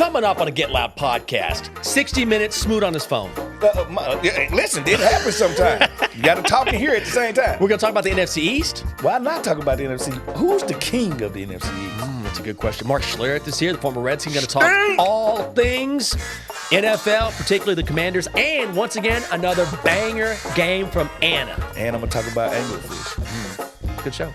Coming up on a Get Loud podcast, 60 minutes, Smoot on his phone. Listen, it happens sometimes. You got to talk and hear at the same time. We're going to talk about the NFC East. Why not talk about the NFC? Who's the king of the NFC East? That's a good question. Mark Schlereth is here, the former Redskin, going to talk all things NFL, particularly the Commanders, and once again, another banger game from Anna. And I'm going to talk about anglerfish. Good show.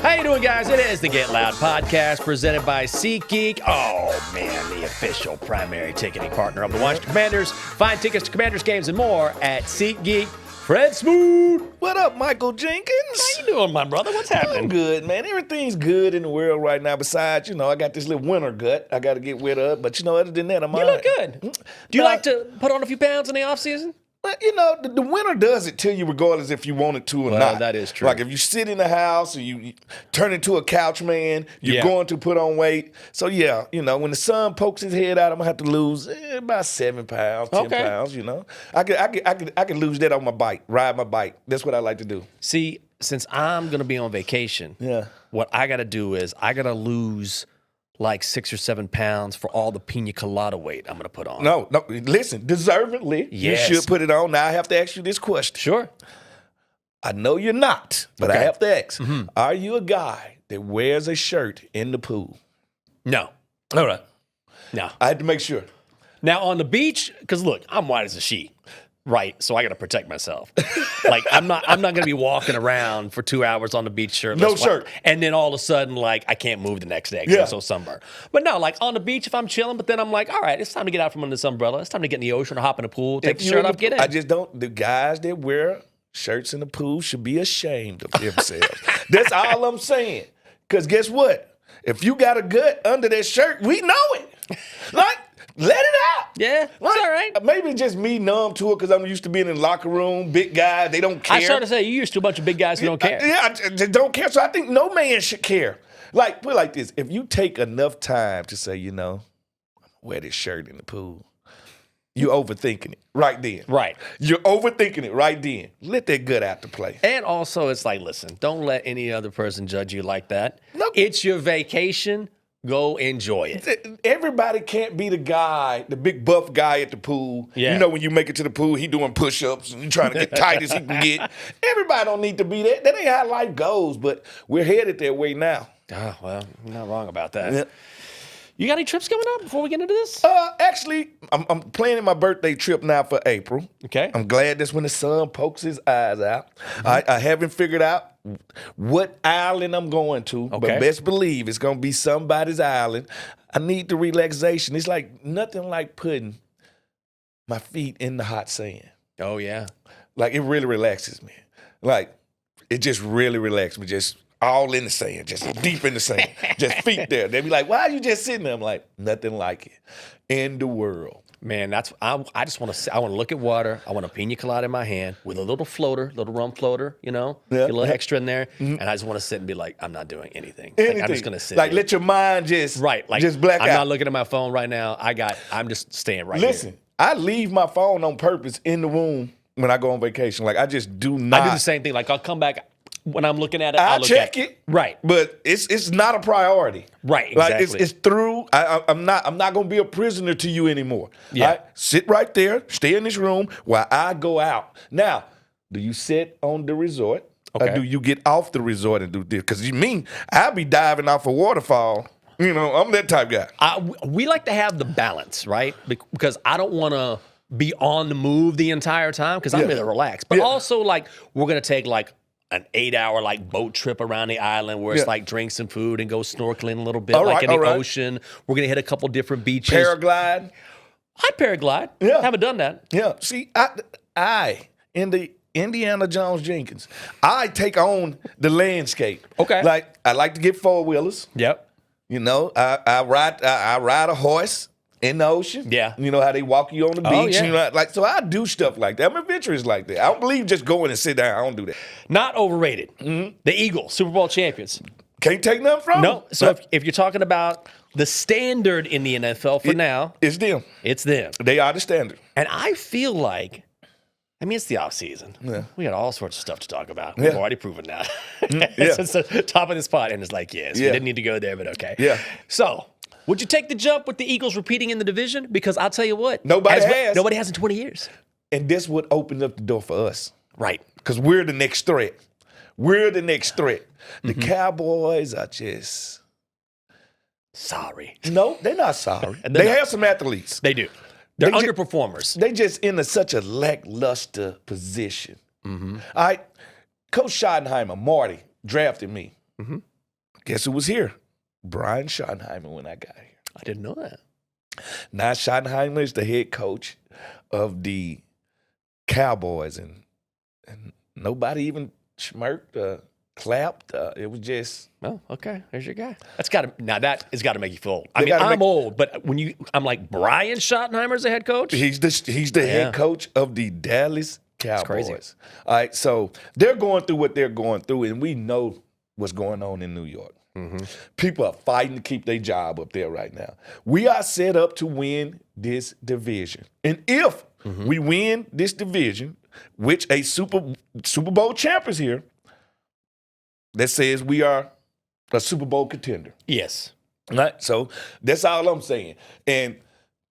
How you doing, guys? It is the Get Loud podcast presented by SeatGeek. Oh, man, the official primary ticketing partner of the Washington Commanders. Find tickets to Commanders games and more at SeatGeek. Fred Smoot. What up, Michael Jenkins? How you doing, my brother? What's happening? I'm good, man. Everything's good in the world right now. Besides, I got this little winter gut I got to get rid of. But, other than that, I'm all right. You look good. Do you like to put on a few pounds in the offseason? Well, the winter does it to you regardless if you want it to or not. Well, that is true. Like if you sit in the house or you turn into a couch man, you're going to put on weight. So, when the sun pokes his head out, I'm going to have to lose about 7 pounds, 10 pounds, I could lose that on my bike, ride my bike. That's what I like to do. See, since I'm going to be on vacation, what I got to do is I got to lose like 6 or 7 pounds for all the pina colada weight I'm going to put on. No, listen, deservedly, yes. You should put it on. Now I have to ask you this question. Sure. I know you're not, but I have to ask. Are you a guy that wears a shirt in the pool? No. All right. No. I had to make sure. Now on the beach, because look, I'm white as a sheet. Right, so I got to protect myself. Like I'm not going to be walking around for 2 hours on the beach shirtless. No shirt. And then all of a sudden, I can't move the next day because I'm so sunburned. But no, on the beach if I'm chilling, but then I'm like, all right, it's time to get out from under this umbrella. It's time to get in the ocean or hop in the pool, take the shirt off, get in. I just don't. The guys that wear shirts in the pool should be ashamed of themselves. That's all I'm saying. Because guess what? If you got a gut under that shirt, we know it. Let it out. Yeah, it's all right. Maybe just me numb to it because I'm used to being in the locker room, big guys, they don't care. I started to say, you used to a bunch of big guys who don't care. Yeah, they don't care. So I think no man should care. Put it like this. If you take enough time to say, I'm going to wear this shirt in the pool, you're overthinking it right then. Right. You're overthinking it right then. Let that gut out to play. And also, it's like, listen, don't let any other person judge you like that. No. It's your vacation. Go enjoy it. Everybody can't be the guy, the big buff guy at the pool. Yeah. When you make it to the pool, he doing push-ups and trying to get tight as he can get. Everybody don't need to be that. That ain't how life goes, but we're headed that way now. Oh, well, you're not wrong about that. Yeah. You got any trips coming up before we get into this? Actually, I'm planning my birthday trip now for April. Okay. I'm glad that's when the sun pokes his eyes out. I haven't figured out what island I'm going to, but best believe it's going to be somebody's island. I need the relaxation. It's like nothing like putting my feet in the hot sand. Oh, yeah. It really relaxes me. It just really relaxes me. Just all in the sand, just deep in the sand, just feet there. They be like, why are you just sitting there? I'm like, nothing like it in the world. Man, I just want to. I want to look at water. I want a pina colada in my hand with a little floater, little rum floater. Get a little extra in there, and I just want to sit and be like, I'm not doing anything. I'm just gonna sit. Let your mind just just black out. I'm not looking at my phone right now. I'm just staying right here. Listen, I leave my phone on purpose in the room when I go on vacation. I just do not. I do the same thing. I'll come back. When I'm looking at it, I'll check it. Right. But it's not a priority. Right, exactly. It's through. I'm not going to be a prisoner to you anymore. Yeah. Right? Sit right there, stay in this room while I go out. Now, do you sit on the resort or do you get off the resort and do this? Because I'll be diving off a waterfall. I'm that type guy. We like to have the balance, right? Because I don't want to be on the move the entire time because I'm really relaxed. But also, we're going to take, an 8-hour boat trip around the island where it's drink some food and go snorkeling a little bit, in the ocean. We're gonna hit a couple different beaches. Paraglide. I'd paraglide. Yeah. Haven't done that. Yeah. See, I in the Indiana Jones Jenkins, I take on the landscape. Okay. I like to get 4-wheelers. Yep. I ride a horse in the ocean. Yeah. You know how they walk you on the beach. Yeah. So I do stuff like that. I'm adventurous like that. I don't believe just going and sit down. I don't do that. Not overrated. The Eagles, Super Bowl champions. Can't take nothing from them. No. So if you're talking about the standard in the NFL for now, it's them. It's them. They are the standard. And I feel like I mean, it's the off season. Yeah. We got all sorts of stuff to talk about. We've already proven that. It's the top of the spot, and it's like, yes, we didn't need to go there, but okay. Yeah. So, would you take the jump with the Eagles repeating in the division? Because I'll tell you what, nobody has. Nobody has in 20 years. And this would open up the door for us. Right. Because we're the next threat. We're the next threat. The Cowboys are just... Sorry. No, they're not sorry. They have some athletes. They do. They're underperformers. They just in such a lackluster position. All right. Coach Schottenheimer, Marty, drafted me. Guess who was here? Brian Schottenheimer when I got here. I didn't know that. Now Schottenheimer is the head coach of the Cowboys, and nobody even smirked, clapped. It was just... Oh, okay. There's your guy. That has got to make you feel old. I mean, I'm old, but I'm like, Brian Schottenheimer's the head coach? He's the head coach of the Dallas Cowboys. That's crazy. All right, so they're going through what they're going through, and we know what's going on in New York. People are fighting to keep their job up there right now. We are set up to win this division. And if we win this division, which a Super Bowl champ is here, that says we are a Super Bowl contender. Yes. Right? So that's all I'm saying. And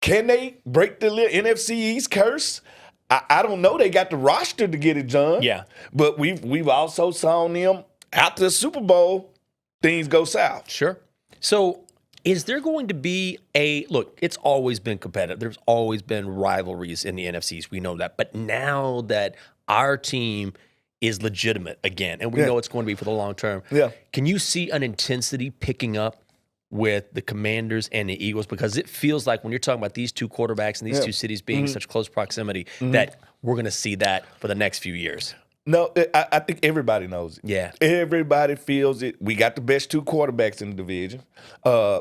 can they break the NFC East curse? I don't know. They got the roster to get it done. Yeah. But we've also saw them after the Super Bowl, things go south. Sure. So is there going to be look, it's always been competitive. There's always been rivalries in the NFCs. We know that. But now that our team is legitimate again, and we know it's going to be for the long term, can you see an intensity picking up with the Commanders and the Eagles? Because it feels like when you're talking about these two quarterbacks and these two cities being in such close proximity that we're going to see that for the next few years. No, I think everybody knows it. Yeah. Everybody feels it. We got the best two quarterbacks in the division.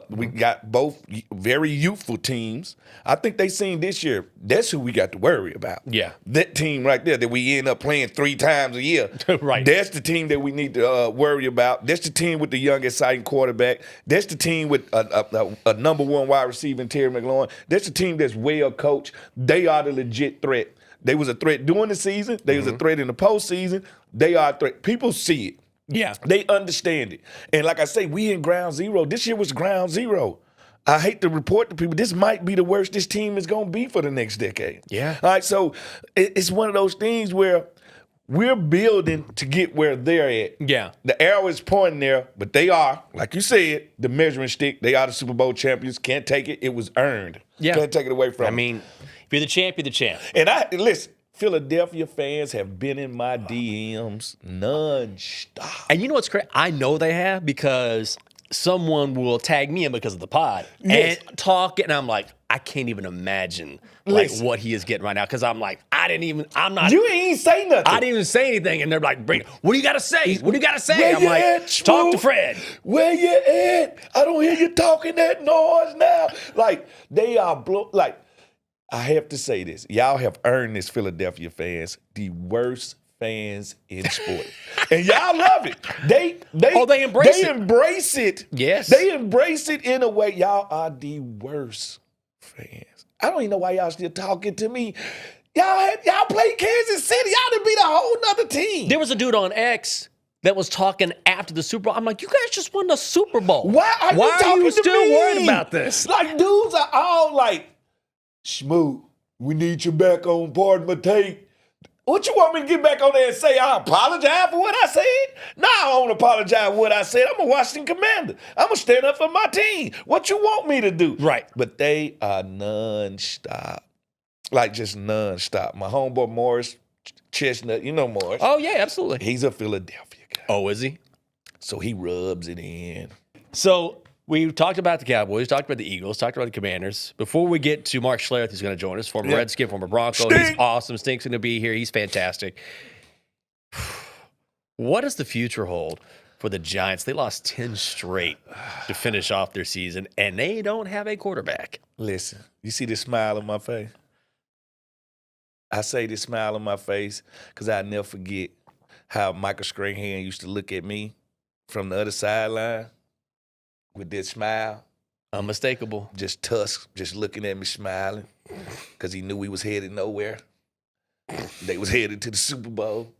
We got both very youthful teams. I think they seen this year, that's who we got to worry about. Yeah. That team right there that we end up playing 3 times a year. Right. That's the team that we need to worry about. That's the team with the young, exciting quarterback. That's the team with a number 1 wide receiver in Terry McLaurin. That's the team that's well coached. They are the legit threat. They was a threat during the season. They was a threat in the postseason. They are a threat. People see it. Yeah. They understand it. And like I say, we in ground zero. This year was ground zero. I hate to report to people, this might be the worst this team is going to be for the next decade. Yeah. All right, so it's one of those things where we're building to get where they're at. Yeah. The arrow is pointing there, but they are, like you said, the measuring stick. They are the Super Bowl champions. Can't take it. It was earned. Yeah. Can't take it away from them. I mean, if you're the champ, you're the champ. And listen, Philadelphia fans have been in my DMs nonstop. And you know what's crazy? I know they have because someone will tag me in because of the pod and talk, and I'm like, I can't even imagine what he is getting right now because I'm like, You ain't say nothing. I didn't even say anything, and they're like, what do you got to say? What do you got to say? I'm like, talk to Fred. Where you at? I don't hear you talking that noise now. Like, they are I have to say this. Y'all have earned this, Philadelphia fans, the worst fans in sport. And y'all love it. They embrace it. Yes. They embrace it in a way. Y'all are the worst fans. I don't even know why y'all still talking to me. Y'all played Kansas City. Y'all done beat a whole nother team. There was a dude on X that was talking after the Super Bowl. I'm like, you guys just won the Super Bowl. Why are you still me? worried about this? Like, dudes are all like, Schmoo, we need you back on Pardon My Take. What you want me to get back on there and say? I apologize for what I said? No, I don't apologize for what I said. I'm a Washington Commander. I'm going to stand up for my team. What you want me to do? Right. But they are nonstop. Like, just nonstop. My homeboy Morris Chestnut, you know Morris. Oh, yeah, absolutely. He's a Philadelphia guy. Oh, is he? So he rubs it in. So we talked about the Cowboys, talked about the Eagles, talked about the Commanders. Before we get to Mark Schlereth, who's going to join us, former Redskin, former Bronco. Stink. He's awesome. Stink's going to be here. He's fantastic. What does the future hold for the Giants? They lost 10 straight to finish off their season, and they don't have a quarterback. Listen, you see this smile on my face? I say this smile on my face because I'll never forget how Michael Strahan used to look at me from the other sideline with this smile. Unmistakable. Just tusk, just looking at me smiling because he knew we was headed nowhere. They was headed to the Super Bowl.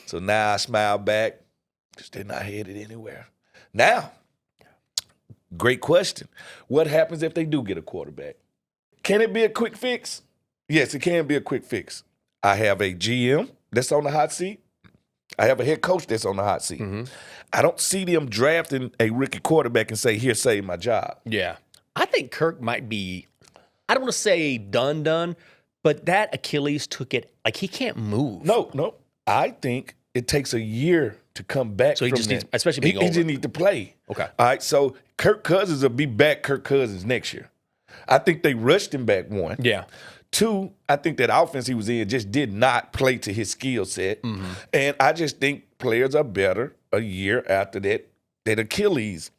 So now I smile back because they're not headed anywhere. Now, great question. What happens if they do get a quarterback? Can it be a quick fix? Yes, it can be a quick fix. I have a GM that's on the hot seat. I have a head coach that's on the hot seat. Mm-hmm. I don't see them drafting a rookie quarterback and say, here, save my job. Yeah. I think Kirk might be, I don't want to say done, but that Achilles took it, like he can't move. No. I think it takes a year to come back. So he from just that. needs, especially being he older. just needs to play. Okay. All right, so Kirk Cousins will be back Kirk Cousins next year. I think they rushed him back, one. Yeah. Two, I think that offense he was in just did not play to his skill set. Mm-hmm. And I just think players are better a year after that Achilles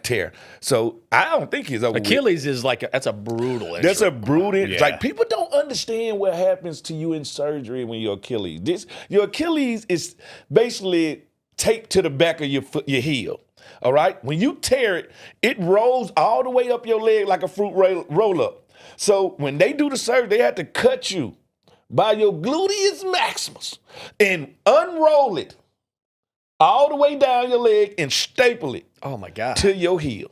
tear. So I don't think he's over. Achilles is like, that's a brutal injury. That's a brutal injury. Yeah. Like, people don't understand what happens to you in surgery when your Achilles. Your Achilles is basically taped to the back of your foot, your heel. All right? When you tear it, it rolls all the way up your leg like a fruit roll-up. So when they do the surgery, they have to cut you by your gluteus maximus and unroll it all the way down your leg and staple it. Oh, my God. To your heel.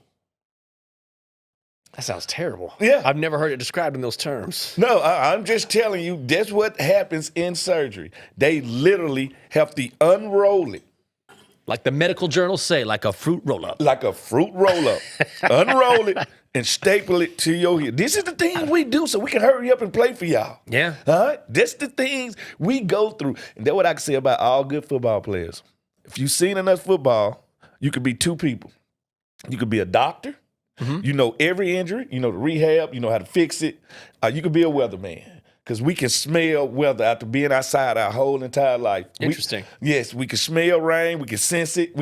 That sounds terrible. Yeah. I've never heard it described in those terms. No, I'm just telling you, that's what happens in surgery. They literally have to unroll it. Like the medical journals say, like a fruit roll-up. Like a fruit roll-up. Unroll it and staple it to your heel. This is the things we do so we can hurry up and play for y'all. Yeah. All right? That's the things we go through. And that's what I can say about all good football players. If you've seen enough football, you could be two people. You could be a doctor. Mm-hmm. You know every injury. You know the rehab. You know how to fix it. You could be a weatherman. Because we can smell weather after being outside our whole entire life. Interesting. Yes, we can smell rain. We can sense it.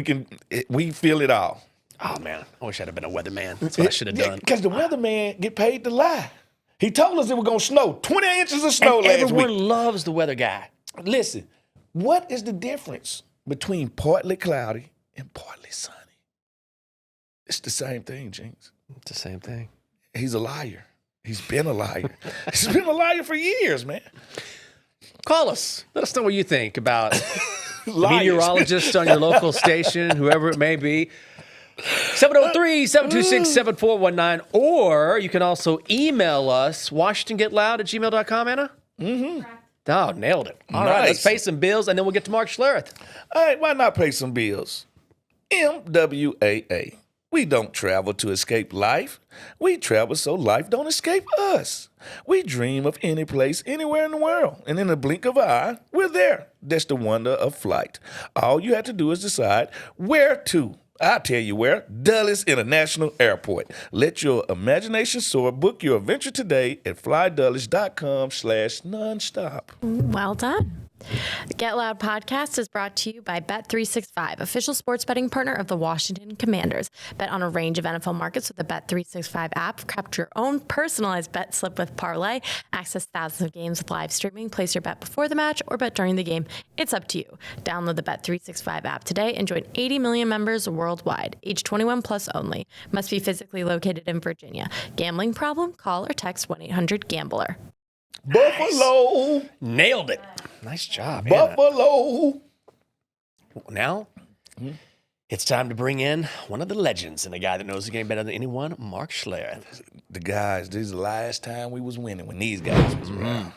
We feel it all. Oh, man. I wish I'd have been a weatherman. That's what I should have done. Because the weatherman get paid to lie. He told us it was going to snow. 20 inches of snow last week. Everyone loves the weather guy. Listen, what is the difference between partly cloudy and partly sunny? It's the same thing, Jinx. It's the same thing. He's a liar. He's been a liar. He's been a liar for years, man. Call us. Let us know what you think about the meteorologist on your local station, whoever it may be. 703-726-7419. Or you can also email us, WashingtonGetLoud@gmail.com, Anna? Mm-hmm. Oh, nailed it. All right, let's pay some bills, and then we'll get to Mark Schlereth. All right, why not pay some bills? MWAA. We don't travel to escape life. We travel so life don't escape us. We dream of any place, anywhere in the world. And in the blink of an eye, we're there. That's the wonder of flight. All you have to do is decide where to. I'll tell you where. Dulles International Airport. Let your imagination soar. Book your adventure today at flydulles.com/nonstop. Well done. The Get Loud podcast is brought to you by Bet365, official sports betting partner of the Washington Commanders. Bet on a range of NFL markets with the Bet365 app. Capture your own personalized bet slip with Parlay. Access thousands of games with live streaming. Place your bet before the match or bet during the game. It's up to you. Download the Bet365 app today and join 80 million members worldwide. Age 21 plus only. Must be physically located in Virginia. Gambling problem? Call or text 1-800-GAMBLER. Buffalo. Nailed it. Nice job, Buffalo. Anna. Now, it's time to bring in one of the legends and a guy that knows the game better than anyone, Mark Schlereth. The guys, this is the last time we was winning when these guys was around.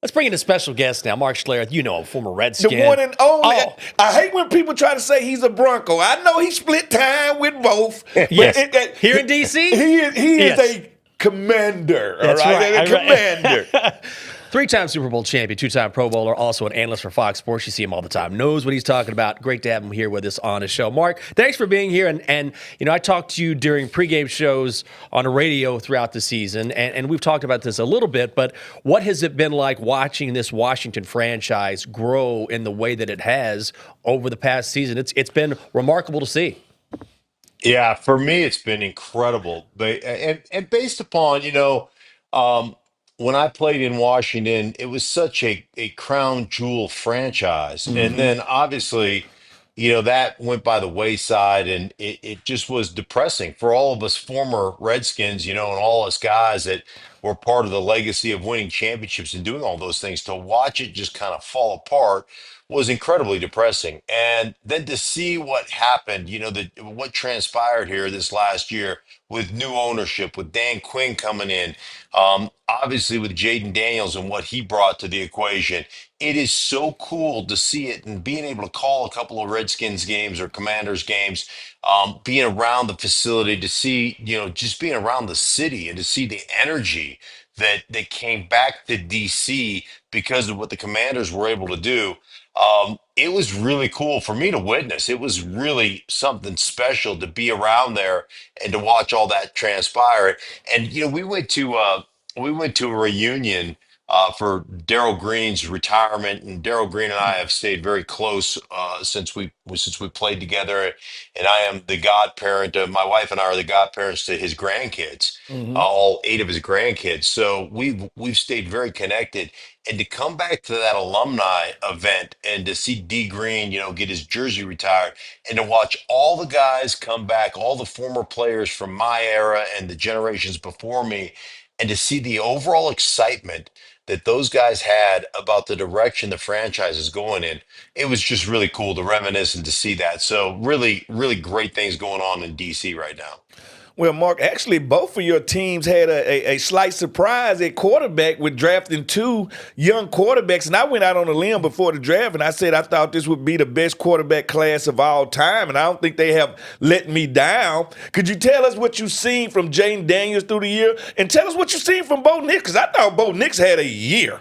Let's bring in a special guest now, Mark Schlereth. You know him, former Redskin. The one and only. Oh. I hate when people try to say he's a Bronco. I know he split time with both. Yes. Here in D.C.? He is a commander. That's all right. A commander. Three-time Super Bowl champion, two-time Pro Bowler, also an analyst for Fox Sports. You see him all the time. Knows what he's talking about. Great to have him here with us on the show. Mark, thanks for being here. And you know, I talked to you during pregame shows on the radio throughout the season, and we've talked about this a little bit, but what has it been like watching this Washington franchise grow in the way that it has over the past season? It's been remarkable to see. Yeah, for me, it's been incredible. And based upon, when I played in Washington, it was such a crown jewel franchise. Mm-hmm. And then obviously, that went by the wayside, and it just was depressing for all of us former Redskins, and all us guys that were part of the legacy of winning championships and doing all those things, to watch it just kind of fall apart was incredibly depressing. And then to see what happened, what transpired here this last year with new ownership, with Dan Quinn coming in, obviously with Jaden Daniels and what he brought to the equation. It is so cool to see it and being able to call a couple of Redskins games or Commanders games, being around the facility to see, just being around the city and to see the energy that came back to DC because of what the Commanders were able to do. It was really cool for me to witness. It was really something special to be around there and to watch all that transpire. And we went to a reunion for Daryl Green's retirement, and Daryl Green and I have stayed very close since we played together. And I am the godparent. My wife and I are the godparents to his grandkids, all 8 of his grandkids. So we've stayed very connected. And to come back to that alumni event and to see D Green, get his jersey retired, and to watch all the guys come back, all the former players from my era and the generations before me, and to see the overall excitement that those guys had about the direction the franchise is going in, it was just really cool to reminisce and to see that. So really, really great things going on in DC right now. Well, Mark, actually, both of your teams had a slight surprise at quarterback with drafting 2 young quarterbacks. And I went out on a limb before the draft, and I said I thought this would be the best quarterback class of all time. And I don't think they have let me down. Could you tell us what you've seen from Jaden Daniels through the year? And tell us what you've seen from Bo Nix, because I thought Bo Nix had a year.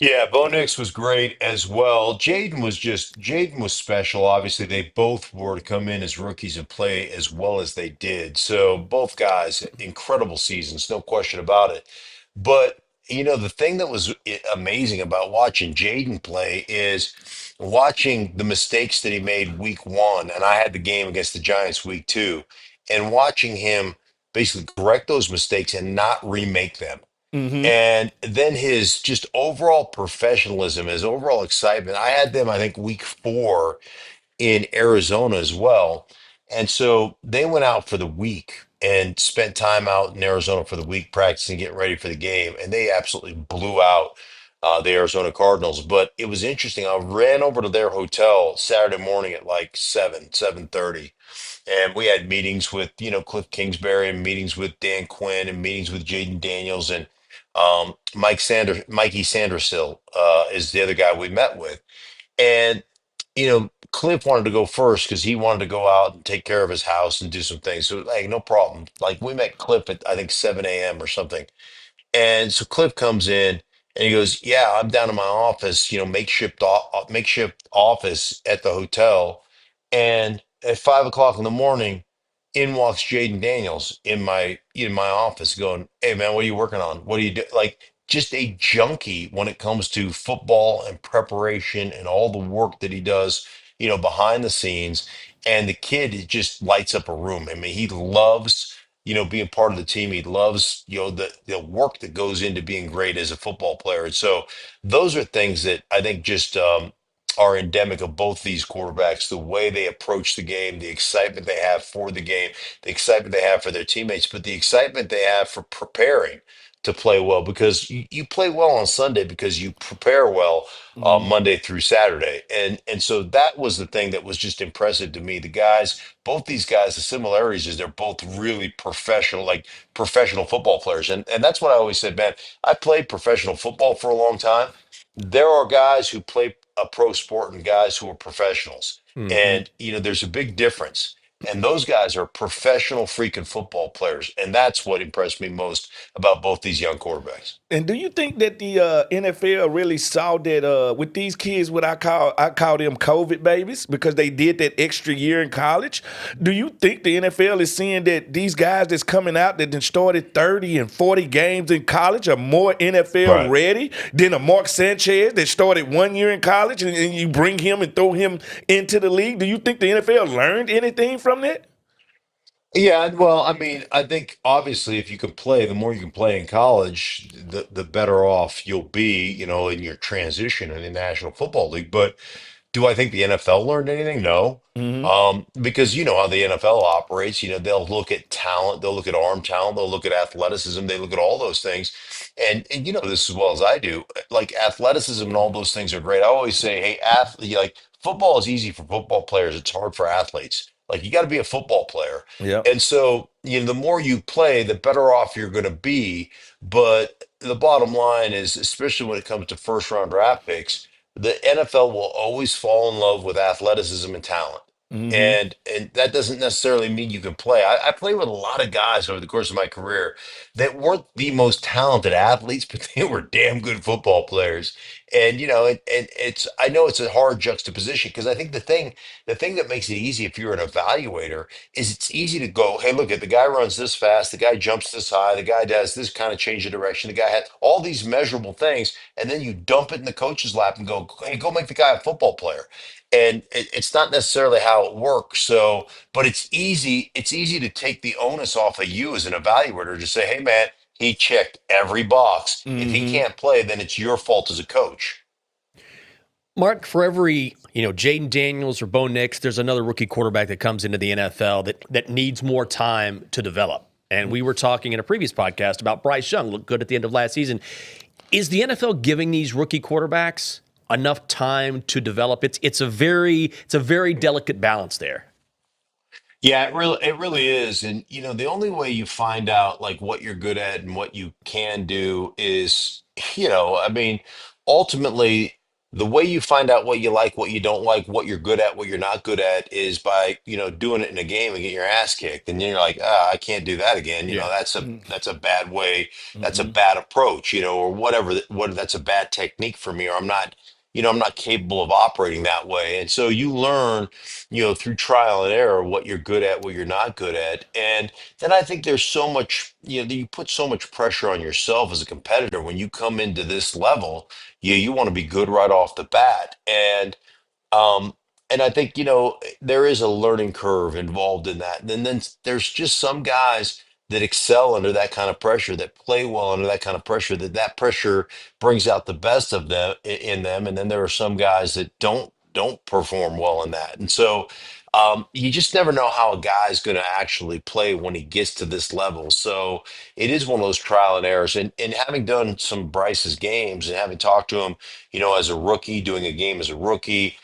Yeah, Bo Nix was great as well. Jaden was special. Obviously, they both were to come in as rookies and play as well as they did. So both guys, incredible seasons, no question about it. But the thing that was amazing about watching Jaden play is watching the mistakes that he made week 1, and I had the game against the Giants week 2, and watching him basically correct those mistakes and not remake them. Mm-hmm. And then his just overall professionalism, his overall excitement. I had them, I think, week 4 in Arizona as well. And so they went out for the week and spent time out in Arizona for the week practicing, getting ready for the game. And they absolutely blew out the Arizona Cardinals. But it was interesting. I ran over to their hotel Saturday morning at like 7:30. And we had meetings with, Cliff Kingsbury, and meetings with Dan Quinn, and meetings with Jaden Daniels, and Mikey Sandersill is the other guy we met with. And, Cliff wanted to go first because he wanted to go out and take care of his house and do some things. So, like, no problem. Like, we met Cliff at, I think, 7 a.m. or something. And so Cliff comes in and he goes, "Yeah, I'm down in my office, makeshift office at the hotel." And at 5 o'clock in the morning, in walks Jaden Daniels in my office, going, "Hey man, what are you working on? What do you do?" Like, just a junkie when it comes to football and preparation and all the work that he does, behind the scenes. And the kid, it just lights up a room. I mean, he loves being part of the team. He loves, the work that goes into being great as a football player. And so those are things that I think just are endemic of both these quarterbacks, the way they approach the game, the excitement they have for the game, the excitement they have for their teammates, but the excitement they have for preparing to play well, because you play well on Sunday because you prepare well Monday through Saturday. And so that was the thing that was just impressive to me. Both these guys, the similarities is they're both really professional, like professional football players. And that's what I always said, man. I played professional football for a long time. There are guys who play a pro sport and guys who are professionals. And, there's a big difference. And those guys are professional freaking football players. And that's what impressed me most about both these young quarterbacks. And do you think that the NFL really saw that with these kids, what I call them COVID babies, because they did that extra year in college? Do you think the NFL is seeing that these guys that's coming out that then started 30 and 40 games in college are more NFL ready than a Mark Sanchez that started 1 year in college, and you bring him and throw him into the league? Do you think the NFL learned anything from that? Yeah, well, I mean, I think obviously if you can play, the more you can play in college, the better off you'll be, in your transition in the National Football League. But Do I think the NFL learned anything? No. Mm-hmm. Because you know how the NFL operates. You know, they'll look at talent, they'll look at arm talent, they'll look at athleticism, they look at all those things. And you know this as well as I do. Like athleticism and all those things are great. I always say, hey, athlete, like football is easy for football players. It's hard for athletes. Like you got to be a football player. Yep. And so, you know, the more you play, the better off you're going to be. But the bottom line is, especially when it comes to first round draft picks, the NFL will always fall in love with athleticism and talent. Mm-hmm. And that doesn't necessarily mean you can play. I played with a lot of guys over the course of my career that weren't the most talented athletes, but they were damn good football players. And you know, and it's I know it's a hard juxtaposition because I think the thing that makes it easy if you're an evaluator is it's easy to go, hey, look at the guy runs this fast, the guy jumps this high, the guy does this kind of change of direction, the guy had all these measurable things, and then you dump it in the coach's lap and go, hey, go make the guy a football player. And it's not necessarily how it works. So, but it's easy to take the onus off of you as an evaluator to say, hey, man, he checked every box. If he Mm-hmm. can't play, then it's your fault as a coach. Mark, for every, Jaden Daniels or Bo Nix, there's another rookie quarterback that comes into the NFL that needs more time to develop. And we were talking in a previous podcast about Bryce Young, looked good at the end of last season. Is the NFL giving these rookie quarterbacks enough time to develop? It's a very delicate balance there. Yeah, it really is. And you know, the only way you find out like what you're good at and what you can do is, I mean, ultimately the way you find out what you like, what you don't like, what you're good at, what you're not good at is by, doing it in a game and getting your ass kicked. And then you're like, I can't do that again. You know, Yeah. that's a bad way, that's a Mm-hmm. bad approach, or whatever, what that's a bad technique for me, or I'm not capable of operating that way. And so you learn through trial and error, what you're good at, what you're not good at. And then I think there's so much, you put so much pressure on yourself as a competitor when you come into this level. You want to be good right off the bat. Um, and I think, there is a learning curve involved in that. And then there's just some guys that excel under that kind of pressure, that play well under that kind of pressure, that pressure brings out the best of them in them. And then there are some guys that don't perform well in that. And so you just never know how a guy's going to actually play when he gets to this level. So it is one of those trial and errors. And having done some Bryce's games and having talked to him, as a rookie, doing a game as a rookie,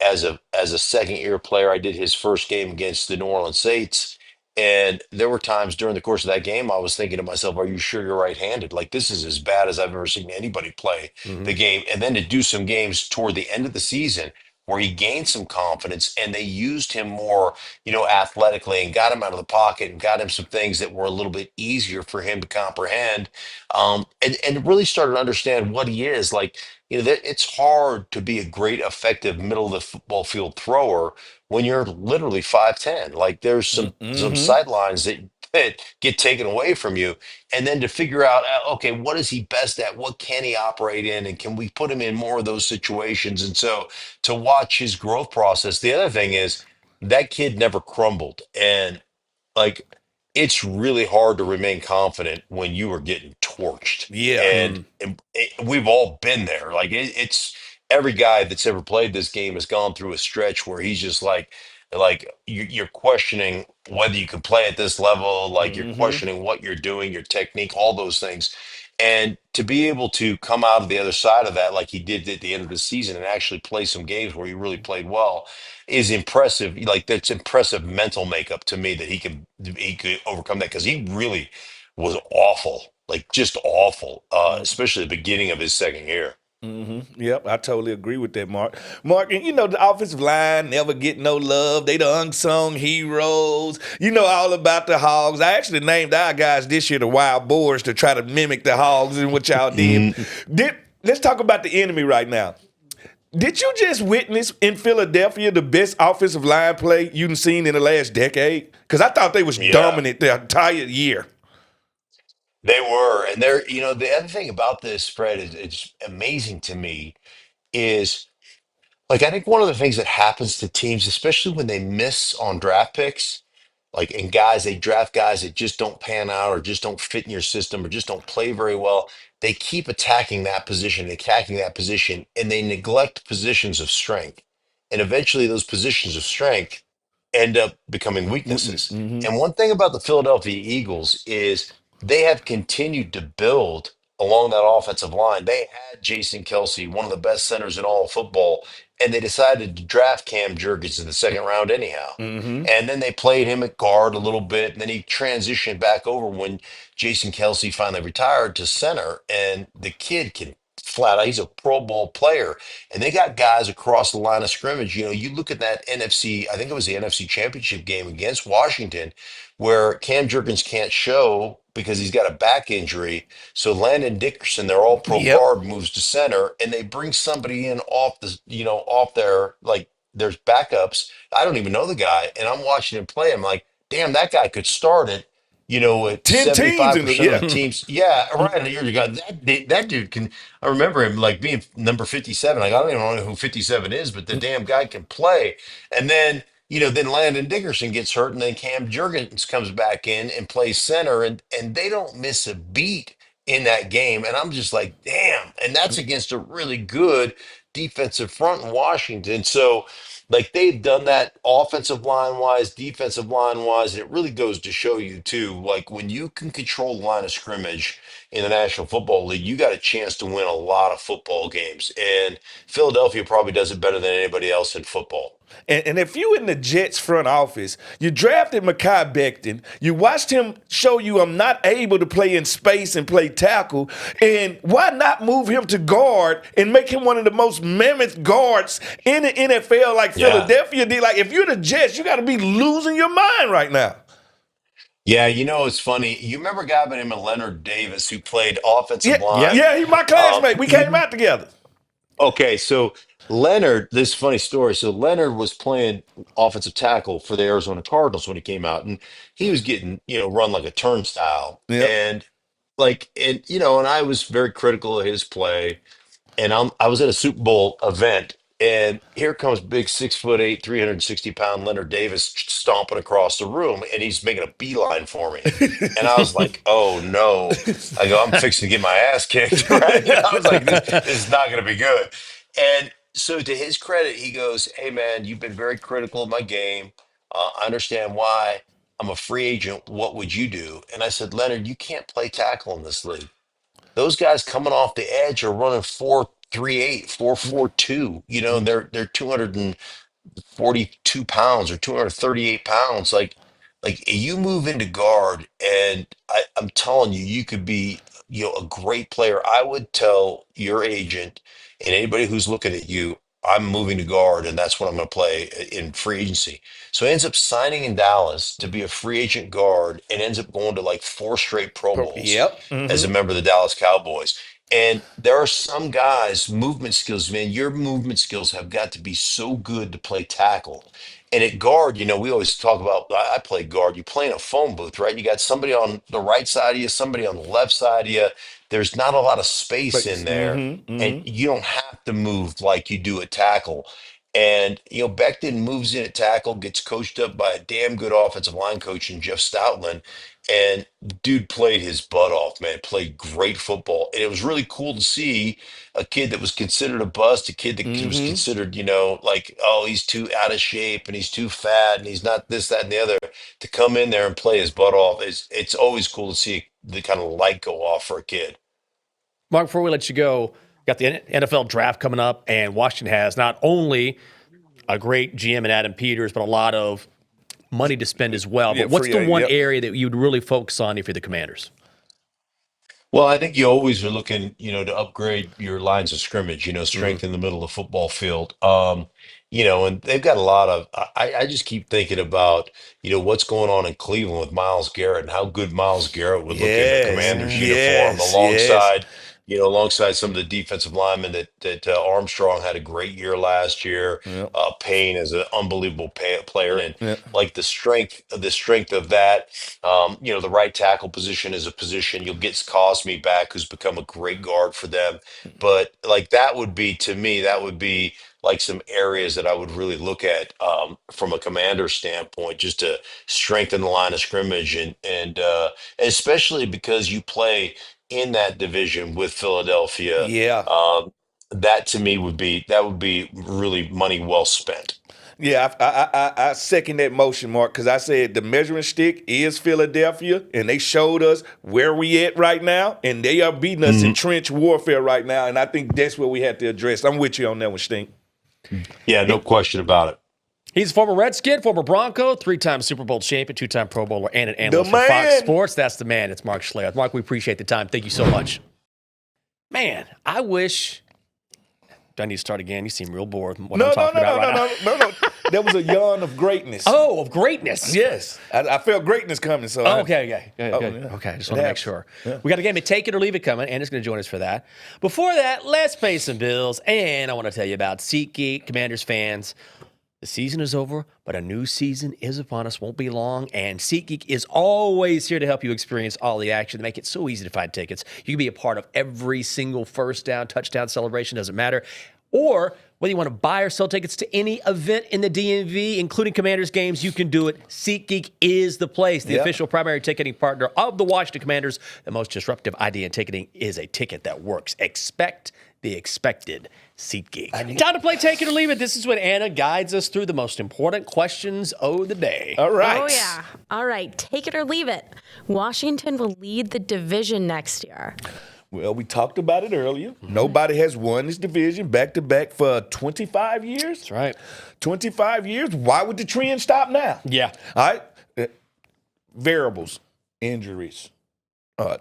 as a second year player, I did his first game against the New Orleans Saints, and there were times during the course of that game I was thinking to myself, "Are you sure you're right-handed? Like this is as bad as I've ever seen anybody play the Hmm. game." And then to do some games toward the end of the season where he gained some confidence and they used him more, athletically and got him out of the pocket and got him some things that were a little bit easier for him to comprehend, and really started to understand what he is like. It's hard to be a great, effective middle of the football field thrower when you're literally 5'10". Like there's some Mm-hmm. sight lines that get taken away from you. And then to figure out, okay, what is he best at? What can he operate in? And can we put him in more of those situations? And so to watch his growth process, the other thing is that kid never crumbled. And like it's really hard to remain confident when you are getting torched. Yeah. And we've all been there. Like it's every guy that's ever played this game has gone through a stretch where he's just like you're questioning whether you can play at this level, like you're Mm-hmm. questioning what you're doing, your technique, all those things. And to be able to come out of the other side of that, like he did at the end of the season, and actually play some games where he really played well, is impressive. Like that's impressive mental makeup to me that he could overcome that because he really was awful, like just awful, especially the beginning of his second year. Mm-hmm. Yep, I totally agree with that, Mark. Mark, and the offensive line never get no love. They the unsung heroes. You know all about the Hogs. I actually named our guys this year the Wild Boars to try to mimic the Hogs and what y'all did. Mm, Let's talk about the enemy right now. Did you just witness in Philadelphia the best offensive line play you've seen in the last decade? Because I thought they was yeah, dominant the entire year. they were, and they're. The other thing about this, Fred, is it's amazing to me is like I think one of the things that happens to teams, especially when they miss on draft picks, like and guys, they draft guys that just don't pan out or just don't fit in your system or just don't play very well. They keep attacking that position, and they neglect positions of strength. and eventually those positions of strength end up becoming Weakness. weaknesses. Mm-hmm. And one thing about the Philadelphia Eagles is they have continued to build along that offensive line. They had Jason Kelsey, one of the best centers in all of football, and they decided to draft Cam Jurgens in the second round anyhow. Mm-hmm. And then they played him at guard a little bit, and then he transitioned back over when Jason Kelsey finally retired to center. And the kid can flat out, he's a Pro Bowl player. And they got guys across the line of scrimmage. You know, you look at that NFC, I think it was the NFC Championship game against Washington, where Cam Jurgens can't show because he's got a back injury. So Landon Dickerson, their all pro Yep. guard, moves to center, and they bring somebody in off the, off their, like, there's backups. I don't even know the guy. And I'm watching him play. I'm like, damn, that guy could start it. At 10 teams in the 75% of the yeah. teams. Yeah, right. And you got that dude can. I remember him like being number 57. Like, I don't even know who 57 is, but the damn guy can play. And then, then Landon Dickerson gets hurt, and then Cam Jurgens comes back in and plays center, and they don't miss a beat in that game. And I'm just like, damn. And that's against a really good defensive front in Washington. So, like, they've done that offensive line wise, defensive line wise. And it really goes to show you, too, like when you can control the line of scrimmage in the National Football League, you got a chance to win a lot of football games. And Philadelphia probably does it better than anybody else in football. And if you in the Jets front office, you drafted Mekhi Becton, you watched him show you I'm not able to play in space and play tackle, and why not move him to guard and make him one of the most mammoth guards in the NFL like Philadelphia did? Like, if you're the Jets, you got to be losing your mind right now. Yeah, it's funny. You remember a guy by the name of Leonard Davis who played offensive Yeah, line? yeah, he's my classmate. We came out together. Okay, so Leonard, this funny story. So Leonard was playing offensive tackle for the Arizona Cardinals when he came out, and he was getting, run like a turnstile. Yep. And I was very critical of his play. And I was at a Super Bowl event, and here comes big 6'8", 360-pound Leonard Davis stomping across the room, and he's making a beeline for me. And I was like, oh no. I go, I'm fixing to get my ass kicked, right? I was like, this is not going to be good. And so to his credit, he goes, hey man, you've been very critical of my game. I understand why. I'm a free agent. What would you do? And I said, Leonard, you can't play tackle in this league. Those guys coming off the edge are running 4.38, 4.42. They're 242 pounds or 238 pounds. Like you move into guard, and I'm telling you, you could be, a great player. I would tell your agent and anybody who's looking at you, I'm moving to guard, and that's what I'm going to play in free agency. So he ends up signing in Dallas to be a free agent guard and ends up going to like 4 straight Pro Bowls Yep. as a member of the Dallas Cowboys. And there are some guys, movement skills, man, your movement skills have got to be so good to play tackle. And at guard, we always talk about, I play guard. You play in a phone booth, right? You got somebody on the right side of you, somebody on the left side of you. There's not a lot of space in there. And you don't have to move like you do at tackle. And, Becton moves in at tackle, gets coached up by a damn good offensive line coach in Jeff Stoutland. And dude played his butt off, man, played great football. And it was really cool to see a kid that was considered a bust, a kid that was considered, like, oh, he's too out of shape and he's too fat and he's not this, that, and the other, to come in there and play his butt off. It's always cool to see the kind of light go off for a kid. Mark, before we let you go, got the NFL draft coming up, and Washington has not only a great GM in Adam Peters, but a lot of money to spend as well. But what's the one area that you'd really focus on if you're the Commanders? Well, I think you always are looking, to upgrade your lines of scrimmage, strength in the middle of the football field. And they've got a lot of, I just keep thinking about, what's going on in Cleveland with Myles Garrett and how good Myles Garrett would look in the Commander's uniform alongside some of the defensive linemen that Armstrong had a great year last year. Payne is an unbelievable player, and like the strength of that. The right tackle position is a position. You'll get Cosme back, who's become a great guard for them. But like that would be, to me, like some areas that I would really look at from a commander standpoint, just to strengthen the line of scrimmage, and especially because you play in that division with Philadelphia. Yeah. that to me would be really money well spent. Yeah, I second that motion, Mark, because I said the measuring stick is Philadelphia, and they showed us where we at right now, and they are beating us in trench warfare right now, and I think that's what we have to address. I'm with you on that one, Stink. Yeah, no question about it. He's a former Redskin, former Bronco, 3-time Super Bowl champion, 2-time Pro Bowler, and an analyst The for Fox man. Sports. That's the man. It's Mark Schlereth. Mark, we appreciate the time. Thank you so much. Man, I wish. Do I need to start again? You seem real bored with what I'm talking about right now. No. That was a yawn of greatness. Oh, of greatness. Yes. I felt greatness coming. So Okay. Good. Okay, I just want to make sure. Yeah. We got a game of Take It or Leave It coming, and it's going to join us for that. Before that, let's pay some bills, and I want to tell you about SeatGeek. Commanders fans, the season is over, but a new season is upon us. Won't be long, and SeatGeek is always here to help you experience all the action, to make it so easy to find tickets. You can be a part of every single first down, touchdown celebration, doesn't matter. Or whether you want to buy or sell tickets to any event in the DMV, including Commanders games, you can do it. SeatGeek is the place, the official primary ticketing partner of the Washington Commanders. The most disruptive idea in ticketing is a ticket that works. Expect the expected. SeatGeek. Time to play Take It or Leave It. This is when Anna guides us through the most important questions of the day. All right. Oh, yeah. All right. Take it or leave it. Washington will lead the division next year. Well, we talked about it earlier. Nobody has won this division back-to-back for 25 years. That's right. 25 years. Why would the trend stop now? Yeah. All right. Variables, injuries,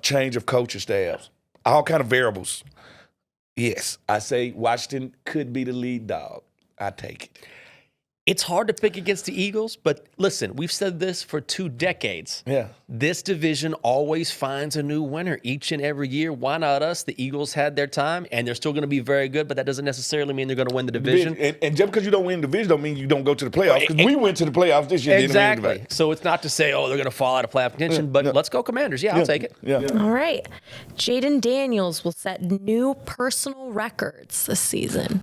change of coaching staffs, all kind of variables. Yes, I say Washington could be the lead dog. I take it. It's hard to pick against the Eagles, but listen, we've said this for 2 decades. Yeah. This division always finds a new winner each and every year. Why not us? The Eagles had their time, and they're still going to be very good, but that doesn't necessarily mean they're going to win the division. And just because you don't win the division don't mean you don't go to the playoffs, because we went to the playoffs this year. Exactly. So it's not to say, oh, they're going to fall out of playoff contention, but let's go Commanders. Yeah, I'll take it. Yeah. All right. Jaden Daniels will set new personal records this season.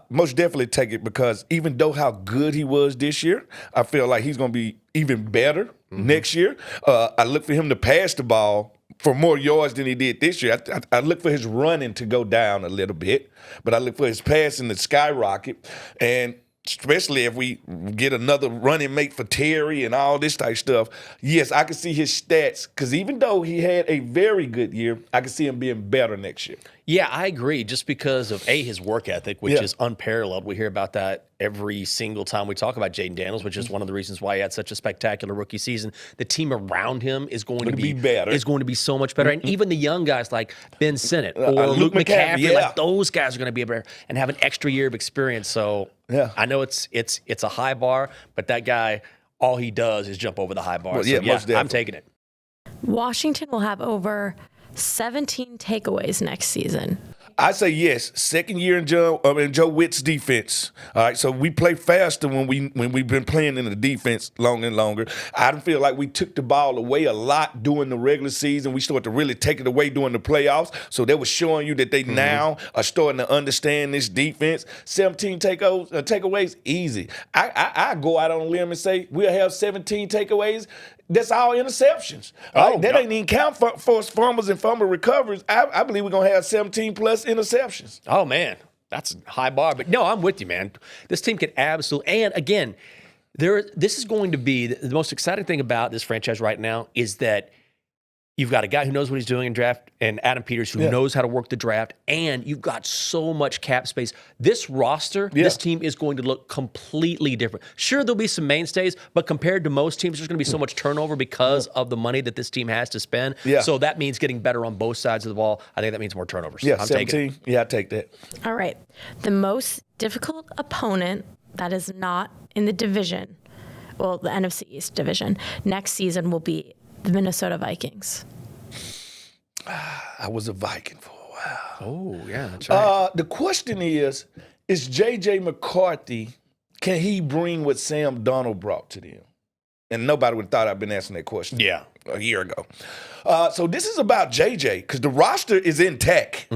Most definitely take it, because even though how good he was this year, I feel like he's going to be even better next year. I look for him to pass the ball for more yards than he did this year. I look for his running to go down a little bit, but I look for his passing to skyrocket. And especially if we get another running mate for Terry and all this type stuff, yes, I can see his stats, because even though he had a very good year, I can see him being better next year. Yeah, I agree. Just because of his work ethic, which is unparalleled. We hear about that every single time we talk about Jaden Daniels, which is one of the reasons why he had such a spectacular rookie season. The team around him is going to be better. Is going to be so much better, and even the young guys like Ben Sinnott or Luke McCaffrey, like those guys are going to be better and have an extra year of experience. So I know it's a high bar, but that guy, all he does is jump over the high bar. Well, so most definitely. I'm taking it. Washington will have over 17 takeaways next season. I say yes. Second year in Joe Witt's defense. All right, so we play faster when we've been playing in the defense longer and longer. I don't feel like we took the ball away a lot during the regular season. We started to really take it away during the playoffs. So that was showing you that they now are starting to understand this defense. 17 takeaways, easy. I go out on a limb and say we'll have 17 takeaways. That's all interceptions. Right? That ain't even count for fumbles and fumble recoveries. I believe we're going to have 17 plus interceptions. Oh, man. That's a high bar. But no, I'm with you, man. This team can absolutely. And again, this is going to be the most exciting thing about this franchise right now is that you've got a guy who knows what he's doing in draft, and Adam Peters who knows how to work the draft, and you've got so much cap space. This roster, this team is going to look completely different. Sure, there'll be some mainstays, but compared to most teams, there's going to be so much turnover because of the money that this team has to spend. Yeah. So that means getting better on both sides of the ball. I think that means more turnovers. Yeah, I'm 17. taking it. Yeah, I take that. All right. The most difficult opponent that is not in the division, well, the NFC East division, next season will be the Minnesota Vikings. I was a Viking for a while. Oh, yeah, that's right. The question is J.J. McCarthy, can he bring what Sam Darnold brought to them? And nobody would have thought I'd been asking that question a year ago. So this is about J.J. because the roster is intact.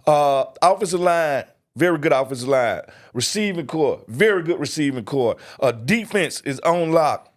Offensive line, very good offensive line. Receiving core, very good receiving core. Defense is on lock.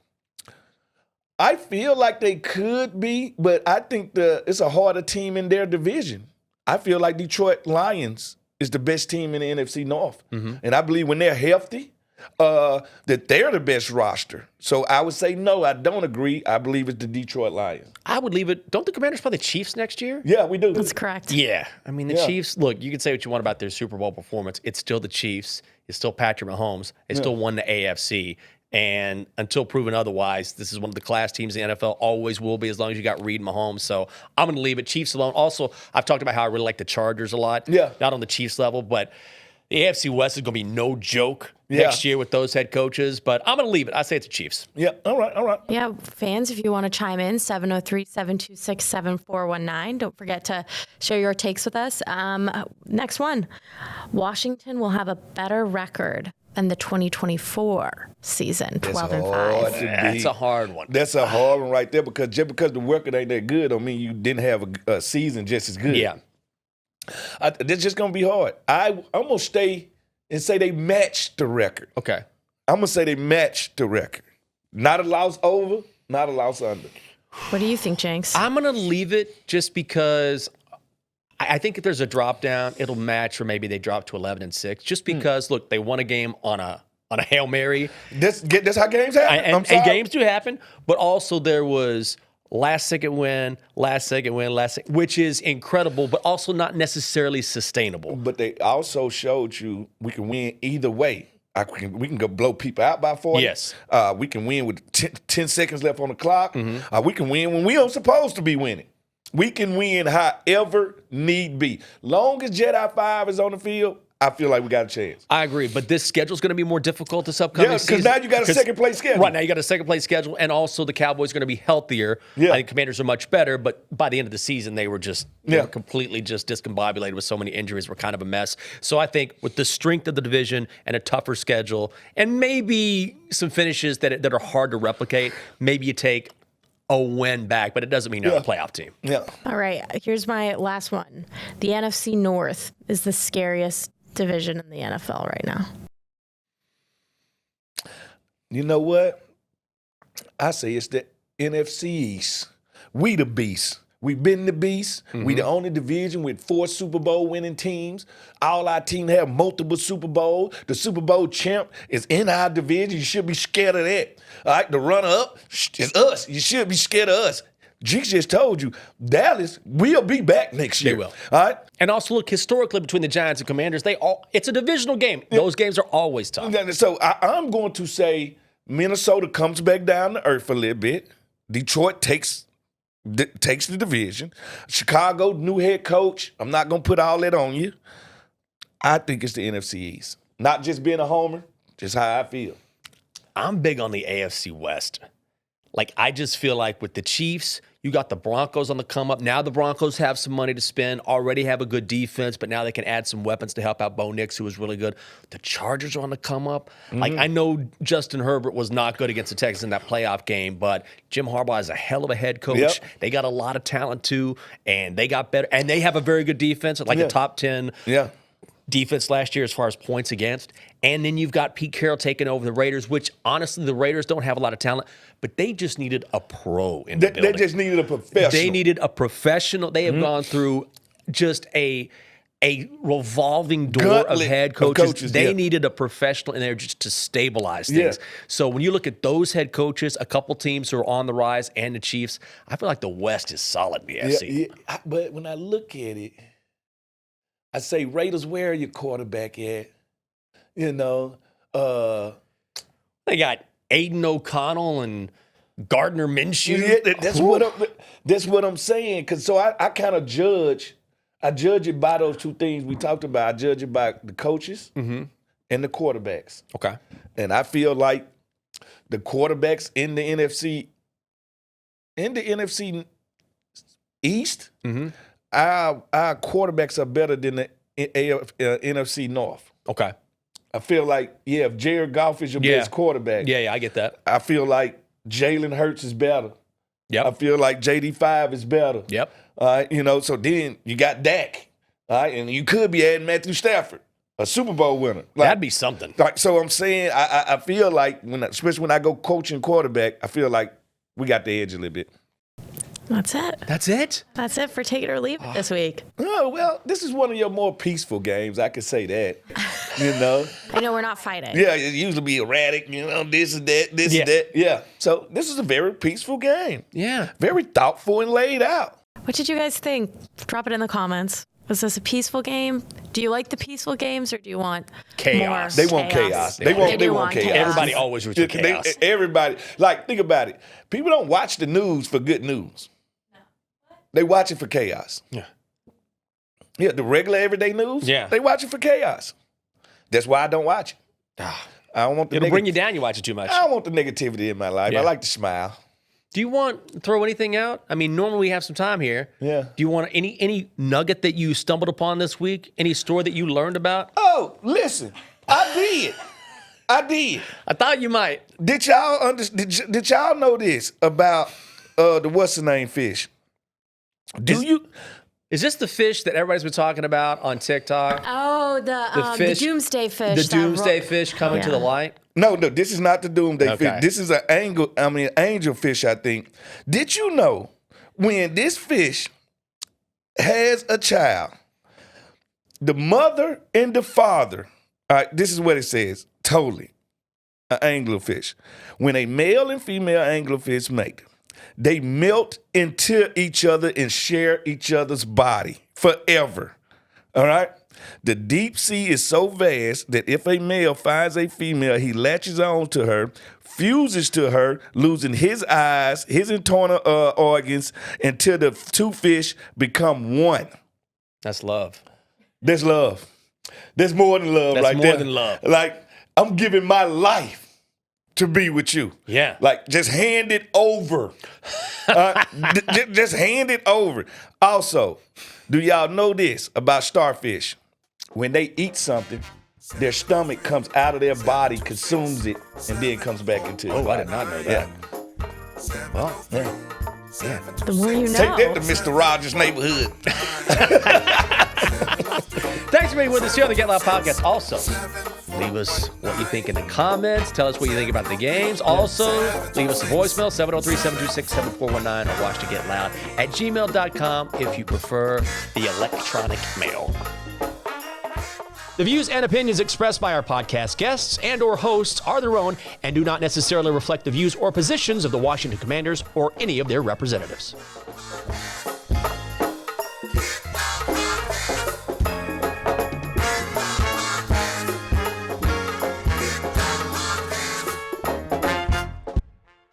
I feel like they could be, but I think it's a harder team in their division. I feel like Detroit Lions is the best team in the NFC North. And I believe when they're healthy, that they're the best roster. So I would say no, I don't agree. I believe it's the Detroit Lions. I would leave it. Don't the Commanders play the Chiefs next year? Yeah, we do. That's correct. Yeah. I mean, the Chiefs, look, you can say what you want about their Super Bowl performance. It's still the Chiefs. It's still Patrick Mahomes. They still won the AFC. And until proven otherwise, this is one of the class teams in the NFL, always will be, as long as you got Reed and Mahomes. So I'm going to leave it. Chiefs alone. Also, I've talked about how I really like the Chargers a lot. Yeah. Not on the Chiefs level, but the AFC West is going to be no joke next year with those head coaches. But I'm going to leave it. I say it's the Chiefs. Yeah, all right. Yeah, fans, if you want to chime in, 703-726-7419. Don't forget to share your takes with us. Next one. Washington will have a better record than the 2024 season, 12-5. That's a hard one. That's a hard one right there, because just because the record ain't that good don't mean you didn't have a season just as good. Yeah. That's just going to be hard. I'm going to stay and say they matched the record. Okay. I'm going to say they matched the record. Not a loss over, not a loss under. What do you think, Jenks? I'm going to leave it just because I think if there's a drop down, it'll match, or maybe they drop to 11-6. Just because, look, they won a game on a Hail Mary. That's how games happen. And games do happen, but also there was last second win, which is incredible, but also not necessarily sustainable. But they also showed you we can win either way. We can go blow people out by 40. Yes. We can win with 10 seconds left on the clock. We can win when we aren't supposed to be winning. We can win however need be. Long as Jedi 5 is on the field, I feel like we got a chance. I agree, but this schedule's going to be more difficult this upcoming season. because now you got a second-place schedule. Right, now you got a second-place schedule, and also the Cowboys are going to be healthier. Yeah. I think Commanders are much better, but by the end of the season, they were completely just discombobulated with so many injuries. Were kind of a mess. So I think with the strength of the division and a tougher schedule, and maybe some finishes that are hard to replicate, maybe you take a win back, but it doesn't mean you're a playoff team. Yeah. All right, here's my last one. The NFC North is the scariest division in the NFL right now. You know what? I say it's the NFC East. We the beast. We've been the beast. We the only division with 4 Super Bowl winning teams. All our teams have multiple Super Bowls. The Super Bowl champ is in our division. You should be scared of that. All right, the runner-up is us. You should be scared of us. Jinx just told you, Dallas will be back next year. They will. All right? And also, look, historically between the Giants and Commanders, it's a divisional game. Those games are always tough. So I'm going to say Minnesota comes back down to earth a little bit. Detroit takes the division. Chicago, new head coach. I'm not going to put all that on you. I think it's the NFC East. Not just being a homer, just how I feel. I'm big on the AFC West. Like, I just feel like with the Chiefs, you got the Broncos on the come up. Now the Broncos have some money to spend, already have a good defense, but now they can add some weapons to help out Bo Nix, who was really good. The Chargers are on the come up. Like, I know Justin Herbert was not good against the Texans in that playoff game, but Jim Harbaugh is a hell of a head coach. Yep. They got a lot of talent too, and they got better. And they have a very good defense, like the top 10 defense last year as far as points against. And then you've got Pete Carroll taking over the Raiders, which honestly the Raiders don't have a lot of talent, but they just needed a pro in the building. They just needed a professional. They needed a professional. They have gone through just a revolving door of head coaches. They needed a professional in there just to stabilize things. So when you look at those head coaches, a couple teams who are on the rise, and the Chiefs, I feel like the West is solid in the NFC. But when I look at it, I say, Raiders, where are your quarterback at? You know, they got Aiden O'Connell and Gardner Minshew. Yeah, that's what I'm saying. Cause so I kind of judge. I judge it by those two things we talked about. I judge it by the coaches and the quarterbacks. Okay. And I feel like the quarterbacks in the NFC East, our quarterbacks are better than the NFC North. Okay. I feel like, if Jared Goff is your best quarterback. Yeah, I get that. I feel like Jalen Hurts is better. Yep. I feel like JD5 is better. Yep. So then you got Dak. All right, and you could be adding Matthew Stafford, a Super Bowl winner. That'd be something. So I'm saying, I feel like, especially when I go coaching quarterback, I feel like we got the edge a little bit. That's it. That's it? That's it for Take It or Leave It this week. Oh, well, this is one of your more peaceful games. I could say that. You know? I know we're not fighting. Yeah, it usually be erratic, this and that, this and that. Yeah. So this is a very peaceful game. Yeah. Very thoughtful and laid out. What did you guys think? Drop it in the comments. Was this a peaceful game? Do you like the peaceful games or do you want chaos? More they want chaos. They want chaos. Everybody always roots for chaos. Everybody, think about it. People don't watch the news for good news. They watch it for chaos. Yeah. Yeah, the regular everyday news. Yeah. They watch it for chaos. That's why I don't watch it. I don't want the It'll bring you down. You watch it too much. I don't want the negativity in my life. Yeah. I like to smile. Do you want to throw anything out? I mean, normally we have some time here. Yeah. Do you want any nugget that you stumbled upon this week? Any story that you learned about? Oh, listen, I did. I thought you might. Did y'all know this about the what's the name fish? Is this the fish that everybody's been talking about on TikTok? Oh, the doomsday fish. The doomsday fish coming to the light? No, this is not the doomsday Okay. fish. This is an angel fish, I think. Did you know when this fish has a child, the mother and the father, all right, this is what it says, totally, an anglerfish. When a male and female anglerfish mate, they melt into each other and share each other's body forever. All right? The deep sea is so vast that if a male finds a female, he latches on to her, fuses to her, losing his eyes, his internal organs, until the two fish become one. That's love. There's love. There's more than love That's right more there. than love. Like, I'm giving my life to be with you. Yeah. Like, just hand it over. Just hand it over. Also, do y'all know this about starfish? When they eat something, their stomach comes out of their body, consumes it, and then comes back into it. Oh, I did not know that. Well, yeah. The more you know. Take that to Mr. Rogers' neighborhood. Thanks for being with us here on the Get Loud Podcast. Also, leave us what you think in the comments. Tell us what you think about the games. Also, leave us a voicemail, 703-726-7419, or watch to Get Loud at gmail.com if you prefer the electronic mail. The views and opinions expressed by our podcast guests and or hosts are their own and do not necessarily reflect the views or positions of the Washington Commanders or any of their representatives.